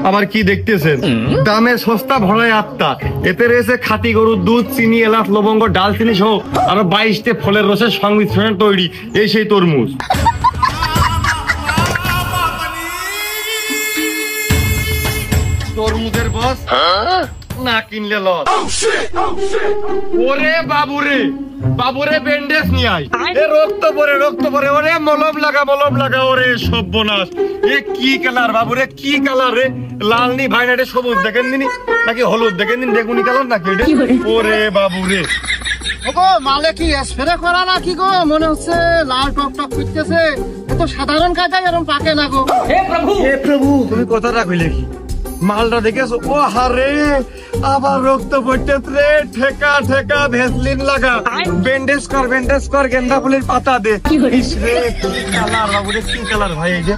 আবার কি দেখতেছেন? দামে সস্তা ভরায় আত্মা, এতে রয়েছে খাঁটি গরুর দুধ, চিনি, এলাচ, লবঙ্গ, ডালচিনি সহ আরো 22টি ফলের রসের সংমিশ্রণে তৈরি এই সেই তরমুজ। তরমুজের বস না কিনলে লস। ওরে বাবুরে, বাবুরে ব্যান্ডেজ নিয়ে আয়, এ রক্ত পরে, ওরে মলম লাগা, ওরে সর্বনাশ। এ কি কালার বাবুরে, কি কালার রে? লাল নি ভাই, না এটা সবুজ দেখেন দিনি নাকি হলুদ দেখেন দিন, বেগুনি কালার নাকি এটা? ওরে বাবুরে, ওগো মালে কি স্প্রে করা না কি গো? মনে হচ্ছে লাল টক টক করতেছে। এত সাধারণ কাজে এরকম পাকে না গো। হে প্রভু, তুমি কথাটা কইলে কি? মালটা দেখেছো? ও হারে, আবার রক্ত পড়তেছে। ঠেকা ভেসলিন লাগা, ব্যান্ডেজ কর, গেন্দা ফুলের পাতা দে। ইস রে, কি কালার বাবুরে, কি কালার ভাই এই যে।